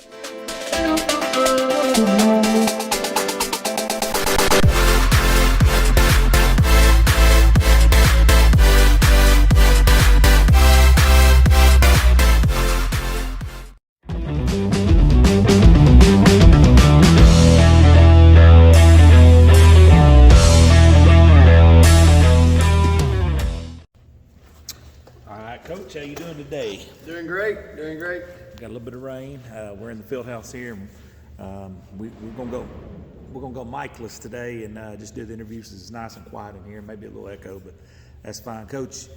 All right, Coach, how you doing today? Doing great, doing great. Got a little bit of rain. We're in the field house here, and we're gonna go Mikeless today and just do the interviews. It's nice and quiet in here, maybe a little echo, but that's fine. Coach,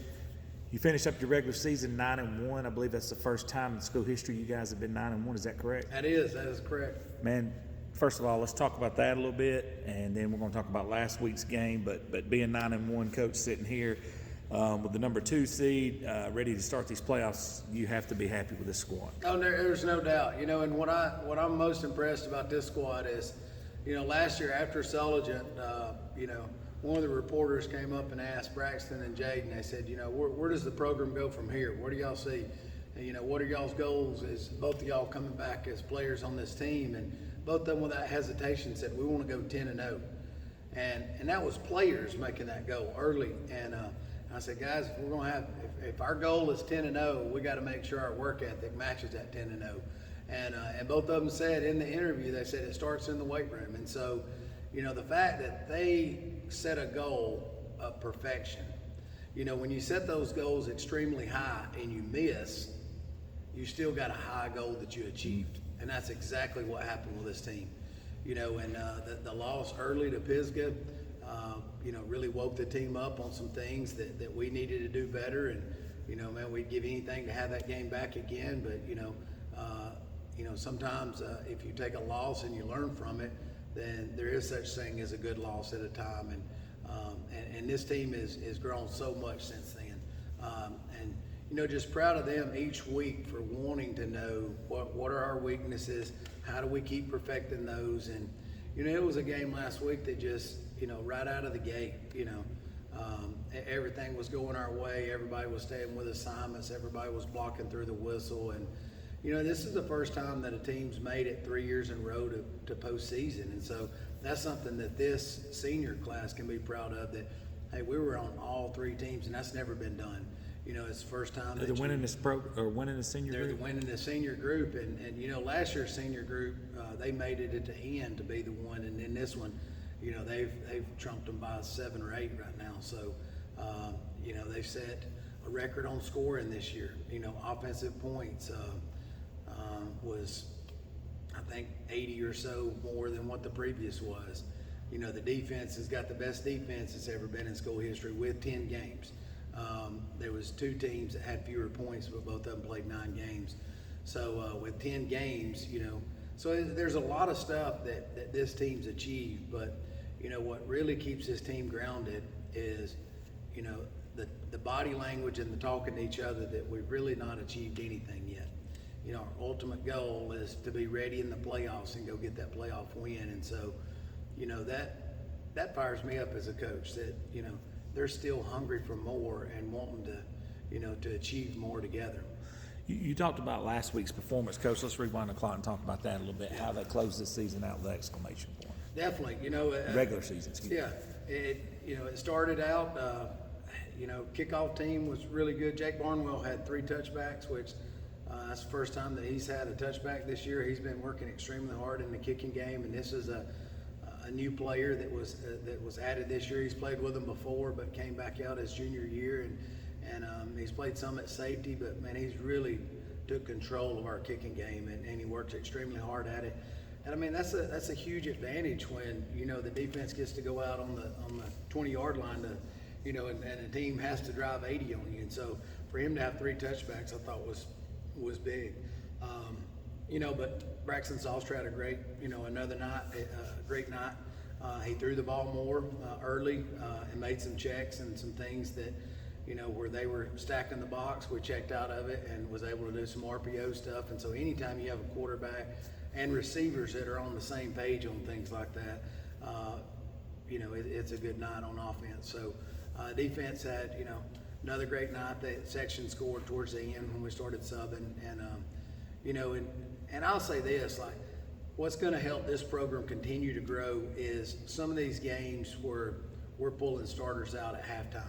you finished up your regular season 9-1. I believe that's the first time in school history you guys have been 9-1. Is that correct? That is correct. Man, first of all, let's talk about that a little bit, and then we're going to talk about last week's game. But being 9-1, Coach, sitting here with the number 2 seed, ready to start these playoffs, you have to be happy with this squad. Oh, there's no doubt. You know, and what I'm most impressed about this squad is, you know, last year after Sologent, you know, one of the reporters came up and asked Braxton and Jaden. They said, you know, where does the program go from here? Where do y'all see? And, you know, what are y'all's goals? Is both of y'all coming back as players on this team? And both of them, without hesitation, said we want to go 10-0, and that was players making that goal early. And I said, guys, if we're going to have, if our goal is 10-0, we got to make sure our work ethic matches that 10-0. And both of them said in the interview, they said it starts in the weight room. And so, you know, the fact that they set a goal of perfection, you know, when you set those goals extremely high and you miss, you still got a high goal that you achieved. And that's exactly what happened with this team. You know, and the loss early to Pisgah, you know, really woke the team up on some things that we needed to do better. And, you know, man, we'd give anything to have that game back again. But, you know, sometimes if you take a loss and you learn from it, then there is such thing as a good loss at a time. And this team has grown so much since then. And, you know, just proud of them each week for wanting to know what are our weaknesses, how do we keep perfecting those. And, you know, it was a game last week that just, you know, right out of the gate, you know, everything was going our way. Everybody was staying with assignments. Everybody was blocking through the whistle. And, you know, this is the first time that a team's made it 3 years in a row to postseason. And so that's something that this senior class can be proud of, that, hey, we were on all 3 teams, and that's never been done. You know, it's the first time They're winning this winning the senior group. They're winning the senior group, and you know, last year's senior group, they made it at the end to be the one, and in this one, you know, they've trumped them by 7 or 8 right now. So, you know, they've set a record on scoring this year. You know, offensive points was, I think, 80 or so more than what the previous was. You know, the defense has got the best defense that's ever been in school history with 10 games. There was 2 teams that had fewer points, but both of them played 9 games. So with 10 games, you know, so there's a lot of stuff that this team's achieved. But, you know, what really keeps this team grounded is, you know, the body language and the talking to each other, that we've really not achieved anything yet. You know, our ultimate goal is to be ready in the playoffs and go get that playoff win. And so, you know, that fires me up as a coach, that, you know, they're still hungry for more and wanting to, you know, to achieve more together. You talked about last week's performance, Coach. Let's rewind the clock and talk about that a little bit, how they closed this season out with exclamation point. Definitely, you know. Regular season, excuse me. Yeah, it started out, you know, kickoff team was really good. Jake Barnwell had 3 touchbacks, which that's the first time that he's had a touchback this year. He's been working extremely hard in the kicking game, and this is a new player that was added this year. He's played with them before, but came back out his junior year, and he's played some at safety. But man, he's really took control of our kicking game, and he works extremely hard at it. And I mean, that's a huge advantage when, you know, the defense gets to go out on the 20-yard line to, you know, and a team has to drive 80 on you. And so for him to have 3 touchbacks, I thought was big. You know, but Braxton Salstra had a great, you know, another night, great night. He threw the ball more early and made some checks and some things that, you know, where they were stacking the box, we checked out of it and was able to do some RPO stuff. And so anytime you have a quarterback and receivers that are on the same page on things like that, you know, it's a good night on offense. So defense had, you know, another great night. That section scored towards the end when we started subbing, and you know, and and I'll say this, like, what's going to help this program continue to grow is some of these games where we're pulling starters out at halftime.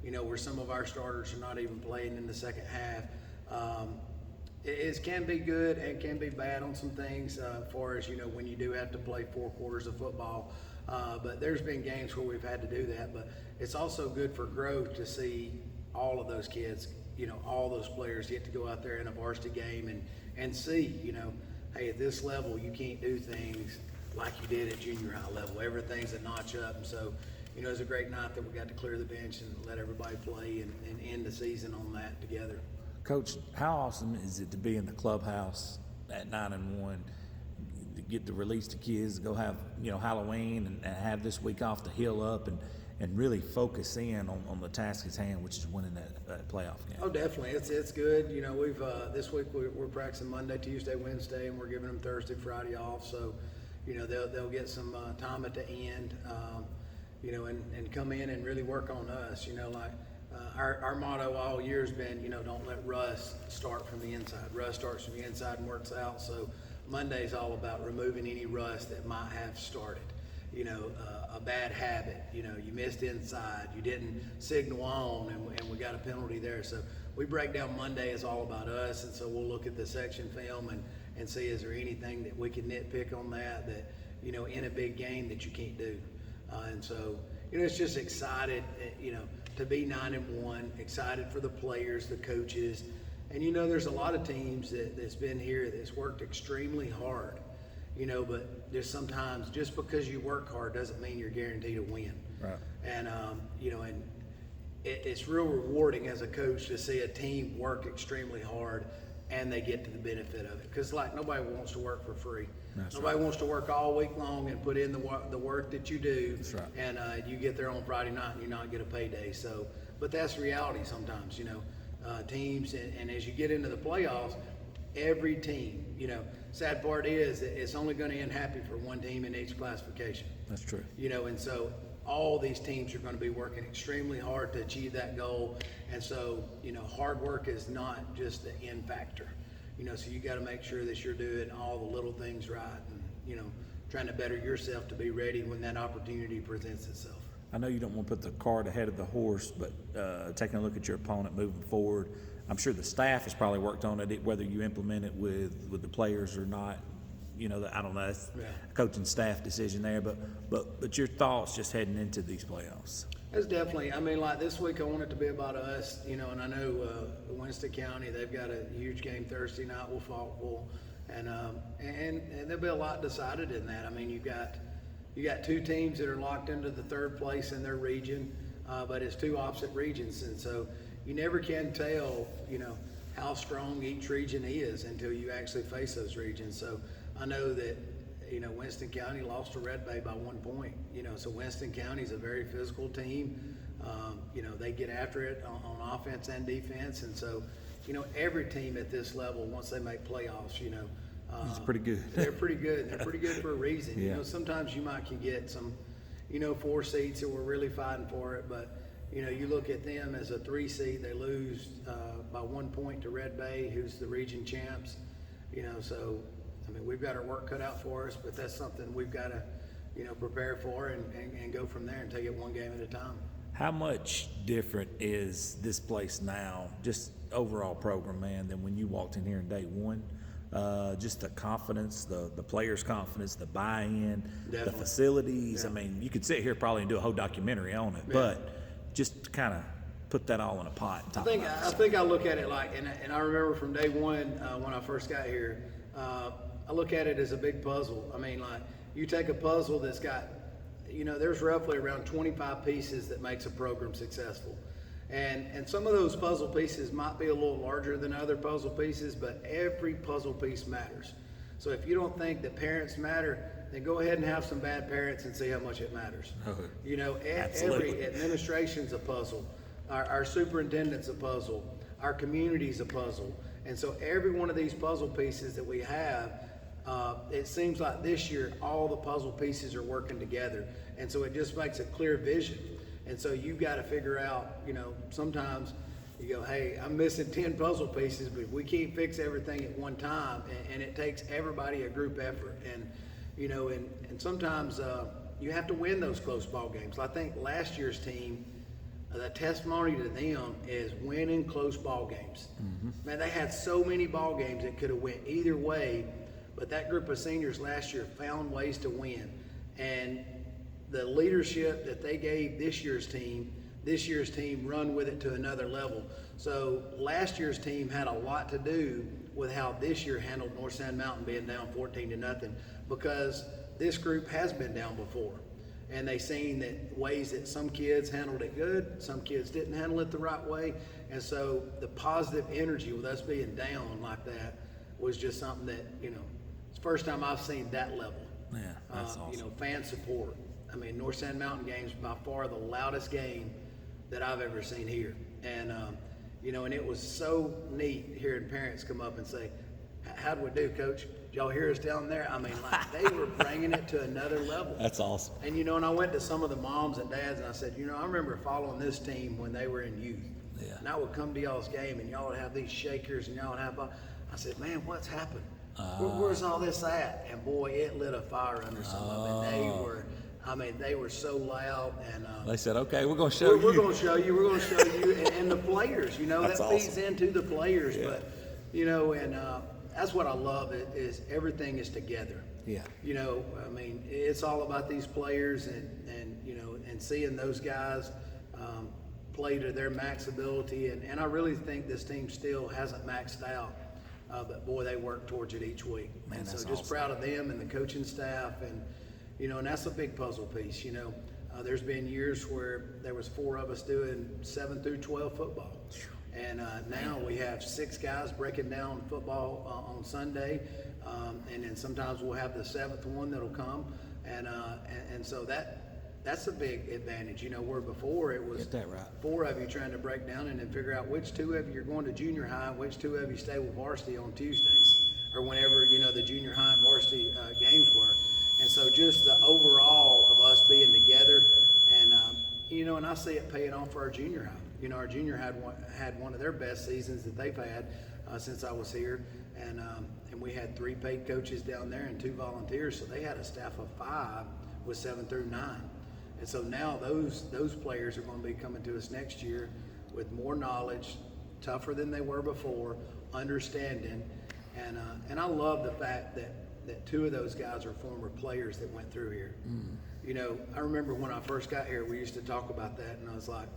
You know, where some of our starters are not even playing in the second half. It can be good and can be bad on some things, as far as, you know, when you do have to play 4 quarters of football. But there's been games where we've had to do that. But it's also good for growth to see all of those kids, you know, all those players get to go out there in a varsity game and see, you know, hey, at this level, you can't do things like you did at junior high level. Everything's a notch up. And so, you know, it's a great night that we got to clear the bench and let everybody play and end the season on that together. Coach, how awesome is it to be in the clubhouse at 9-1, to get to release the kids, to go have, you know, Halloween and have this week off to heal up and really focus in on the task at hand, which is winning that playoff game? Oh, definitely. It's good. You know, we've this week we're practicing Monday, Tuesday, Wednesday, and we're giving them Thursday, Friday off. So, you know, they'll get some time at the end, you know, and come in and really work on us. You know, like our motto all year has been, you know, don't let rust start from the inside. Rust starts from the inside and works out. So Monday's all about removing any rust that might have started. You know, a bad habit, you know, you missed inside, you didn't signal on, and we got a penalty there. So we break down Monday is all about us, and so we'll look at the section film and see, is there anything that we can nitpick on that, you know, in a big game that you can't do. And so, you know, it's just excited, you know, to be 9-1, excited for the players, the coaches. And, you know, there's a lot of teams that's been here that's worked extremely hard. You know, but there's sometimes just because you work hard doesn't mean you're guaranteed to win. Right. And, you know, and it's real rewarding as a coach to see a team work extremely hard and they get to the benefit of it. Because, like, nobody wants to work for free. That's nobody right. wants to work all week long and put in the work that you do. That's right. And you get there on Friday night and you not get a payday. So, but that's reality sometimes, you know, teams. And as you get into the playoffs, every team, you know, sad part is that it's only going to end happy for one team in each classification. That's true. You know, and so all these teams are going to be working extremely hard to achieve that goal. And so, you know, hard work is not just the end factor. You know, so you got to make sure that you're doing all the little things right and, you know, trying to better yourself to be ready when that opportunity presents itself. I know you don't want to put the cart ahead of the horse, but taking a look at your opponent moving forward, I'm sure the staff has probably worked on it, whether you implement it with the players or not. You know, I don't know, that's a coaching staff decision there, but your thoughts just heading into these playoffs. It's definitely, I mean, like this week I want it to be about us, you know, and I know Winston County, they've got a huge game Thursday night with Faulkville, and there'll be a lot decided in that. I mean, you got 2 teams that are locked into the 3rd place in their region, but it's 2 opposite regions, and so you never can tell, you know, how strong each region is until you actually face those regions. So I know that, you know, Winston County lost to Red Bay by 1 point, you know, so Winston County is a very physical team. You know, they get after it on offense and defense. And so, you know, every team at this level, once they make playoffs, you know, It's pretty good. They're pretty good. They're pretty good for a reason. Yeah. You know, sometimes you might can get some, you know, 4 seeds who were really fighting for it, but you know, you look at them as a 3 seed, they lose by 1 point to Red Bay, who's the region champs. You know, so, I mean, we've got our work cut out for us, but that's something we've got to, you know, prepare for and go from there and take it one game at a time. How much different is this place now, just overall program, man, than when you walked in here in day one? Just the confidence, the players' confidence, the buy-in, the Definitely. facilities. Yeah. I mean, you could sit here probably and do a whole documentary on it, but just to kind of put that all in a pot and talk about it. I think I look at it like, and I remember from day one when I first got here, I look at it as a big puzzle. I mean, like, you take a puzzle that's got, you know, there's roughly around 25 pieces that makes a program successful. And some of those puzzle pieces might be a little larger than other puzzle pieces, but every puzzle piece matters. So if you don't think that parents matter, then go ahead and have some bad parents and see how much it matters. You know, Absolutely. every administration's a puzzle. Our superintendent's a puzzle. Our community's a puzzle. And so every one of these puzzle pieces that we have, it seems like this year all the puzzle pieces are working together. And so it just makes a clear vision. And so you've got to figure out, you know, sometimes, You go, hey, I'm missing 10 puzzle pieces, but we can't fix everything at one time, and it takes everybody a group effort. And you know, and sometimes you have to win those close ball games. I think last year's team, the testimony to them is winning close ball games. Man, they had so many ball games that could have went either way, but that group of seniors last year found ways to win. And the leadership that they gave this year's team run with it to another level. So last year's team had a lot to do with how this year handled North Sand Mountain being down 14-0, because this group has been down before. And they seen that ways that some kids handled it good, some kids didn't handle it the right way. And so the positive energy with us being down like that was just something that, you know, it's the first time I've seen that level. Yeah, that's awesome. You know, fan support. I mean, North Sand Mountain games by far the loudest game that I've ever seen here. And, you know, and it was so neat hearing parents come up and say, how'd we do, Coach? Did y'all hear us down there? I mean, like, they were bringing it to another level. That's awesome. And, you know, and I went to some of the moms and dads and I said, you know, I remember following this team when they were in youth. Yeah. And I would come to y'all's game and y'all would have these shakers and y'all would have, I said, man, what's happened? Where's all this at? And boy, it lit a fire under some of it. They were so loud. And They said, okay, we're going to show you. We're going to show you. We're going to show you. And the players, you know, That's that feeds awesome. into the players. Yeah. But, you know, and that's what I love is everything is together. Yeah. You know, I mean, it's all about these players and you know, and seeing those guys play to their max ability. And I really think this team still hasn't maxed out. But boy, they work towards it each week. Man, and so that's just awesome. proud of them and the coaching staff. And, you know, and that's a big puzzle piece, you know. There's been years where there was 4 of us doing 7 through 12 football. And now we have 6 guys breaking down football on Sunday. And then sometimes we'll have the 7th one that'll come. And so that's a big advantage. You know, where before it was Get that right. 4 of you trying to break down and then figure out which 2 of you are going to junior high, which 2 of you stay with varsity on Tuesdays, or whenever, you know, the junior high and varsity games were. And so just the overall of us being together, and you know, and I see it paying off for our junior high. You know, our junior had one of their best seasons that they've had since I was here, and we had 3 paid coaches down there and 2 volunteers, so they had a staff of 5 with 7 through 9. And so now those players are going to be coming to us next year with more knowledge, tougher than they were before, understanding, and I love the fact that 2 of those guys are former players that went through here. You know, I remember when I first got here, we used to talk about that, and I was like,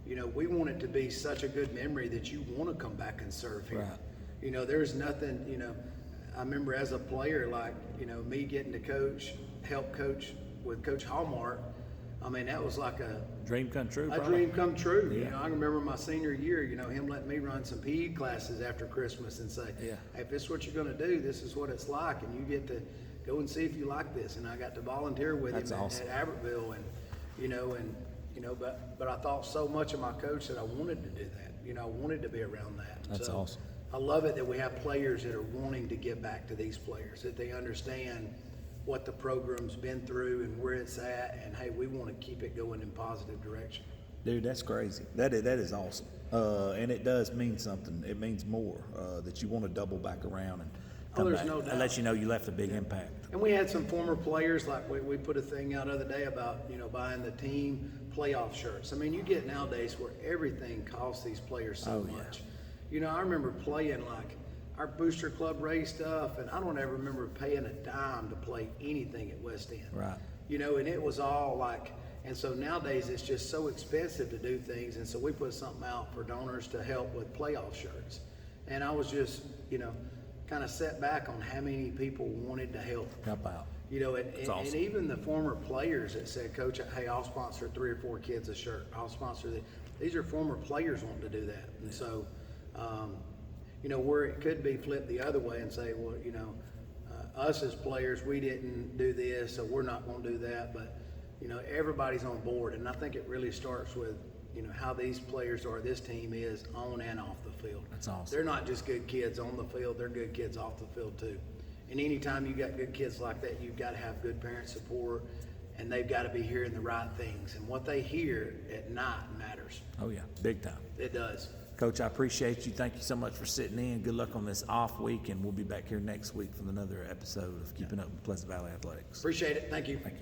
you know, we want it to be such a good memory that you want to come back and serve here. Right. You know, there's nothing, you know, I remember as a player, like, you know, me getting to help coach with Coach Hallmark. I mean, that was like a Dream come true, a probably. dream come true. Yeah. You know, I remember my senior year, you know, him letting me run some PE classes after Christmas and say, Yeah. hey, if this is what you're going to do, this is what it's like, and you get to go and see if you like this. And I got to volunteer with That's him awesome. at Abertville, and you know, but I thought so much of my coach that I wanted to do that. You know, I wanted to be around that. That's So awesome. I love it that we have players that are wanting to give back to these players, that they understand what the program's been through and where it's at, and hey, we want to keep it going in positive direction. Dude, that's crazy. That is awesome. And it does mean something. It means more that you want to double back around and come there's back. no It doubt. lets you know you left a big impact. And we had some former players, like we put a thing out the other day about, you know, buying the team playoff shirts. I mean, you get nowadays where everything costs these players so Oh, yeah. much. You know, I remember playing like our booster club race stuff, and I don't ever remember paying a dime to play anything at West End. Right. You know, and it was all like, and so nowadays it's just so expensive to do things, and so we put something out for donors to help with playoff shirts. And I was just, you know, kind of set back on how many people wanted to help. Help out. You know, and awesome. even the former players that said, Coach, hey, I'll sponsor 3 or 4 kids a shirt. I'll sponsor that. These are former players wanting to do that. And so, you know, where it could be flipped the other way and say, well, you know, us as players, we didn't do this, so we're not going to do that. But, you know, everybody's on board. And I think it really starts with, you know, how these players or this team is on and off the field. That's awesome. They're not just good kids on the field, they're good kids off the field too. And anytime you got good kids like that, you've got to have good parent support, and they've got to be hearing the right things. And what they hear at night matters. Oh, yeah. Big time. It does. Coach, I appreciate you. Thank you so much for sitting in. Good luck on this off week, and we'll be back here next week for another episode of Keeping Up with Pleasant Valley Athletics. Appreciate it. Thank you. Thank you.